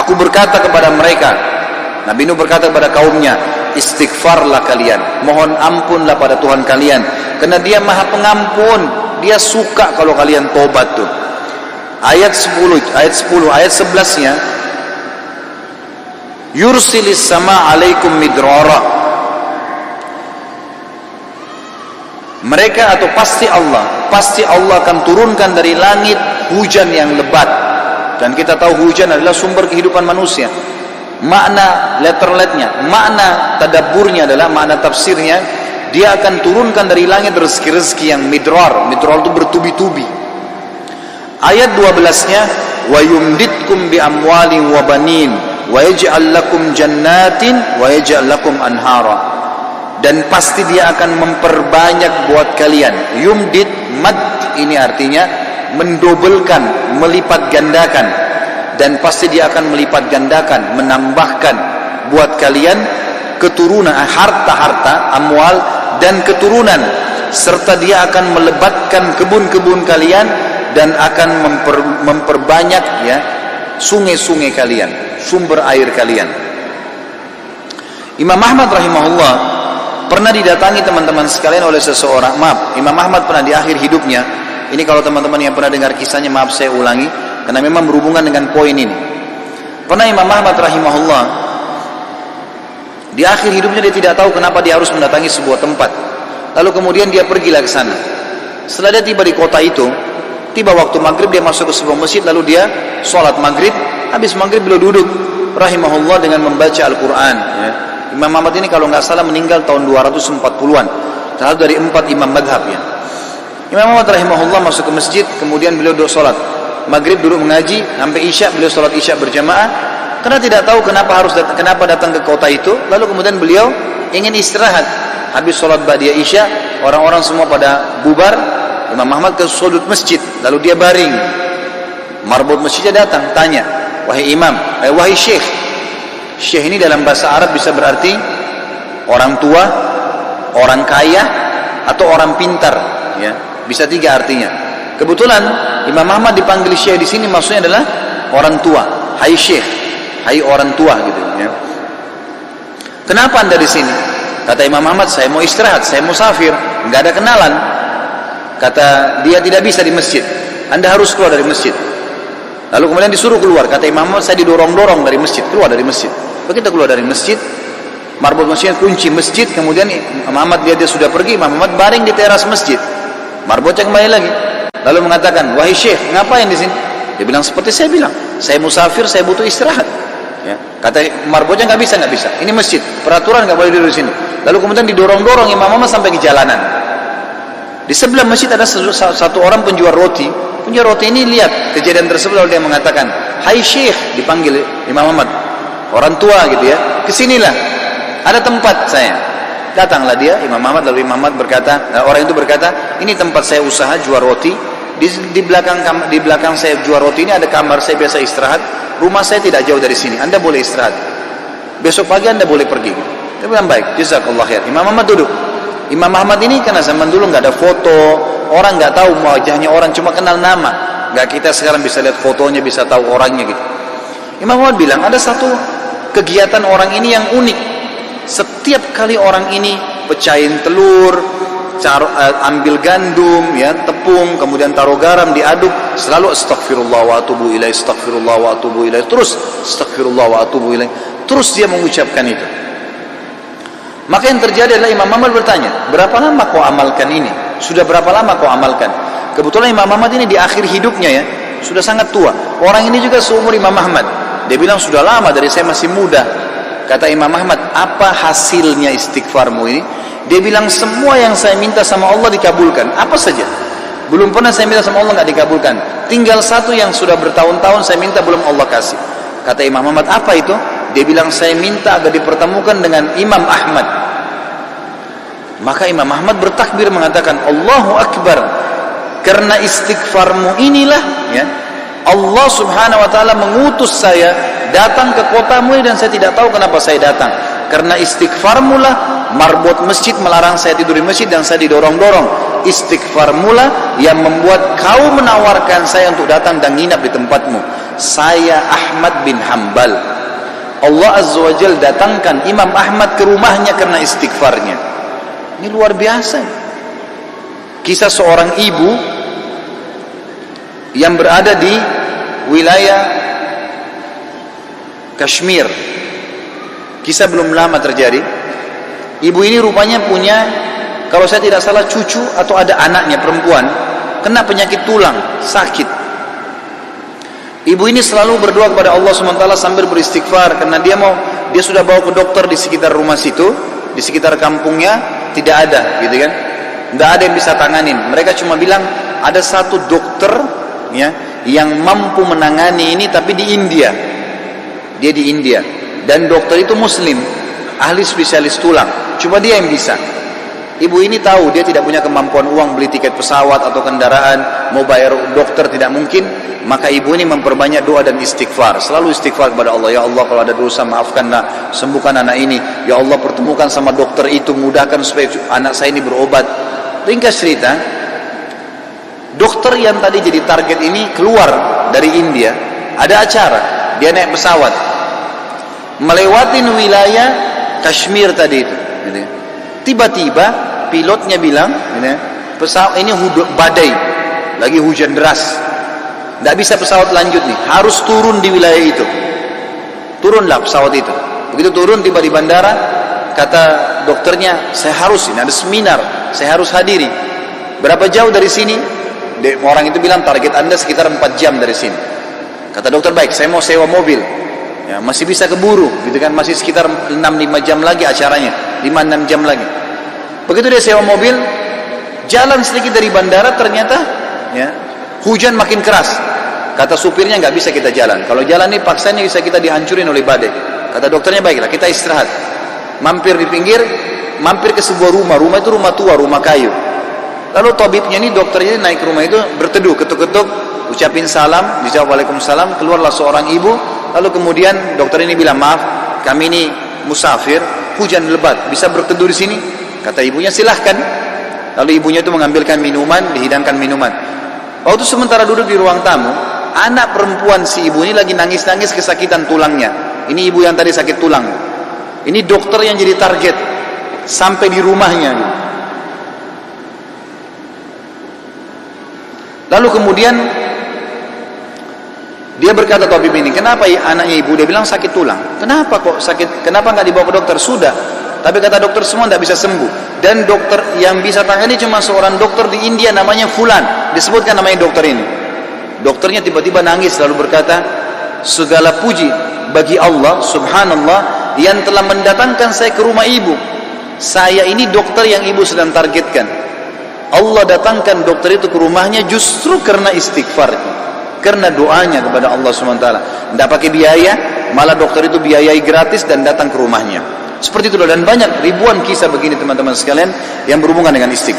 Aku berkata kepada mereka, Nabi Nuh berkata kepada kaumnya, istighfarlah kalian, mohon ampunlah pada Tuhan kalian, karena Dia Maha Pengampun. Dia suka kalau kalian tobat tuh. Ayat 11 nya, yursilis sama alaikum midrara. Mereka atau pasti Allah akan turunkan dari langit hujan yang lebat. Dan kita tahu hujan adalah sumber kehidupan manusia. Makna letterletnya, makna tadabburnya adalah, makna tafsirnya, Dia akan turunkan dari langit rezeki-rezeki yang midrar. Midrar itu bertubi-tubi. Ayat 12-nya, wa yumditkum bi amwalin wa banin wa yaj'al lakum jannatin wa yaj'al lakum anhara. Dan pasti Dia akan memperbanyak buat kalian. Yumdit, mad ini artinya mendobelkan, melipat gandakan. Dan pasti Dia akan melipat gandakan, menambahkan buat kalian keturunan, harta-harta, amwal dan keturunan. Serta Dia akan melebatkan kebun-kebun kalian dan akan memperbanyak ya sungai-sungai kalian, sumber air kalian. Imam Ahmad rahimahullah pernah didatangi teman-teman sekalian oleh seseorang. Maaf, Imam Ahmad pernah di akhir hidupnya, ini kalau teman-teman yang pernah dengar kisahnya, maaf saya ulangi karena memang berhubungan dengan poin ini. Pernah Imam Ahmad rahimahullah di akhir hidupnya dia tidak tahu kenapa dia harus mendatangi sebuah tempat. Lalu kemudian dia pergilah ke sana. Setelah dia tiba di kota itu, tiba waktu maghrib, dia masuk ke sebuah masjid, lalu dia sholat maghrib. Habis maghrib beliau duduk rahimahullah dengan membaca Al-Quran ya. Imam Ahmad ini kalau nggak salah meninggal tahun 240-an, salah dari 4 imam madhab ya. Imam Ahmad rahimahullah masuk ke masjid, kemudian beliau duduk sholat maghrib, duduk mengaji sampai isya. Beliau sholat isya berjamaah karena tidak tahu kenapa datang ke kota itu. Lalu kemudian beliau ingin istirahat. Habis sholat ba'diyah isya, orang-orang semua pada bubar, Imam Ahmad ke sudut masjid, lalu dia baring. Marbot masjidnya datang tanya, wahai imam, wahai syekh. Syekh ini dalam bahasa Arab bisa berarti orang tua, orang kaya, atau orang pintar ya. Bisa 3 artinya. Kebetulan Imam Ahmad dipanggil syekh di sini maksudnya adalah orang tua. Hai syekh, hai orang tua gitu ya. Kenapa anda di sini? Kata Imam Ahmad, saya mau istirahat, saya musafir, nggak ada kenalan. Kata dia, tidak bisa di masjid, anda harus keluar dari masjid. Lalu kemudian disuruh keluar. Kata Imam Ahmad, saya didorong-dorong dari masjid, keluar dari masjid. Begitu keluar dari masjid, marbot masjidnya kunci masjid. Kemudian Imam Ahmad dia sudah pergi. Imam Ahmad baring di teras masjid, marbotnya kembali lagi. Lalu mengatakan, wahai syekh, ngapain di sini? Dia bilang seperti saya bilang, saya musafir, saya butuh istirahat ya. Kata marbotnya, nggak bisa, ini masjid, peraturan nggak boleh duduk di sini. Lalu kemudian didorong-dorong Imam Ahmad sampai ke jalanan. Di sebelah masjid ada satu orang penjual roti. Penjual roti ini lihat kejadian tersebut, lalu dia mengatakan, hai syekh, dipanggil Imam Ahmad, orang tua gitu ya, kesinilah, ada tempat saya. Datanglah dia, Imam Ahmad. Lalu Imam Ahmad berkata, orang itu berkata, ini tempat saya usaha jual roti. Di belakang saya jual roti ini ada kamar saya biasa istirahat. Rumah saya tidak jauh dari sini, anda boleh istirahat. Besok pagi anda boleh pergi. Dia bilang baik, jazakallah khair. Imam Ahmad duduk. Imam Ahmad ini karena zaman dulu nggak ada foto, orang nggak tahu wajahnya, orang cuma kenal nama. Nggak kita sekarang bisa lihat fotonya, bisa tahu orangnya gitu. Imam Ahmad bilang ada satu kegiatan orang ini yang unik. Setiap kali orang ini pecahin telur, ambil gandum, ya, tepung, kemudian taruh garam, diaduk, selalu astaghfirullah wa atubu ilaih, astaghfirullah wa atubu ilaih, terus astaghfirullah wa atubu ilaih, terus dia mengucapkan itu. Maka yang terjadi adalah Imam Ahmad bertanya, berapa lama kau amalkan ini? Sudah berapa lama kau amalkan? Kebetulan Imam Ahmad ini di akhir hidupnya ya, sudah sangat tua. Orang ini juga seumur Imam Ahmad. Dia bilang sudah lama, dari saya masih muda. Kata Imam Ahmad, apa hasilnya istighfarmu ini? Dia bilang semua yang saya minta sama Allah dikabulkan. Apa saja? Belum pernah saya minta sama Allah nggak dikabulkan. Tinggal satu yang sudah bertahun-tahun saya minta belum Allah kasih. Kata Imam Ahmad, apa itu? Dia bilang saya minta agar dipertemukan dengan Imam Ahmad. Maka Imam Ahmad bertakbir mengatakan Allahu Akbar. Karena istighfarmu inilah ya, Allah subhanahu wa ta'ala mengutus saya datang ke kotamu dan saya tidak tahu kenapa saya datang. Karena istighfarmu lah marbot masjid melarang saya tidur di masjid dan saya didorong-dorong. Istighfarmu lah yang membuat kau menawarkan saya untuk datang dan nginap di tempatmu. saya Ahmad bin Hambal. Allah Azza wa Jal datangkan Imam Ahmad ke rumahnya karena istighfarnya. Ini luar biasa. Kisah seorang ibu yang berada di wilayah Kashmir. Kisah belum lama terjadi. Ibu ini rupanya punya, kalau saya tidak salah, cucu atau ada anaknya perempuan kena penyakit tulang, sakit. Ibu ini selalu berdoa kepada Allah SWT sambil beristighfar, karena dia sudah bawa ke dokter di sekitar rumah situ, di sekitar kampungnya tidak ada, gitu kan? Nggak ada yang bisa tanganin. Mereka cuma bilang ada satu dokter ya yang mampu menangani ini, tapi di India. Dia di India dan dokter itu Muslim, ahli spesialis tulang. Cuma dia yang bisa. Ibu ini tahu dia tidak punya kemampuan uang beli tiket pesawat atau kendaraan, mau bayar dokter tidak mungkin. Maka ibu ini memperbanyak doa dan istighfar. Selalu istighfar kepada Allah. Ya Allah, kalau ada dosa maafkanlah, sembuhkan anak ini. Ya Allah, pertemukan sama dokter itu, mudahkan supaya anak saya ini berobat. Ringkas cerita, dokter yang tadi jadi target ini keluar dari India. Ada acara, dia naik pesawat melewatin wilayah Kashmir tadi itu. Tiba-tiba pilotnya bilang, pesawat ini badai, lagi hujan deras, tidak bisa pesawat lanjut nih, harus turun di wilayah itu. Turunlah pesawat itu. Begitu turun, tiba di bandara, kata dokternya, saya harus, ini ada seminar, saya harus hadiri. Berapa jauh dari sini? Orang itu bilang target Anda sekitar 4 jam dari sini. Kata dokter, baik, saya mau sewa mobil. Ya, masih bisa keburu, gitu kan? Masih sekitar 6-5 jam lagi acaranya, 5-6 jam lagi. Begitu dia sewa mobil, jalan sedikit dari bandara, ternyata ya, hujan makin keras. Kata supirnya, nggak bisa kita jalan. Kalau jalan ini paksanya bisa kita dihancurin oleh badai. Kata dokternya, baiklah, kita istirahat. Mampir di pinggir, mampir ke sebuah rumah. Rumah itu rumah tua, rumah kayu. Lalu tabibnya ini, dokternya ini naik ke rumah itu, berteduh, ketuk-ketuk, ucapin salam, dijawab waalaikumsalam. Keluarlah seorang ibu. Lalu kemudian dokter ini bilang, maaf, kami ini musafir, hujan lebat, bisa berteduh di sini? Kata ibunya, silahkan. Lalu ibunya itu mengambilkan minuman, dihidangkan minuman. Waktu sementara duduk di ruang tamu, anak perempuan si ibu ini lagi nangis-nangis kesakitan tulangnya. Ini ibu yang tadi sakit tulang. Ini dokter yang jadi target sampai di rumahnya. Lalu kemudian dia berkata, tabib ini, kenapa anaknya ibu? Dia bilang sakit tulang. Kenapa kok sakit? Kenapa nggak dibawa ke dokter? Sudah, tapi kata dokter semua tidak bisa sembuh. Dan dokter yang bisa tangani cuma seorang dokter di India, namanya Fulan. Disebutkan namanya dokter ini. Dokternya tiba-tiba nangis lalu berkata, segala puji bagi Allah subhanallah yang telah mendatangkan saya ke rumah ibu. Saya ini dokter yang ibu sedang targetkan. Allah datangkan dokter itu ke rumahnya justru karena istighfarnya, karena doanya kepada Allah SWT. Tidak pakai biaya, malah dokter itu biayai gratis dan datang ke rumahnya. Seperti itu. Dan banyak ribuan kisah begini teman-teman sekalian yang berhubungan dengan istighfar.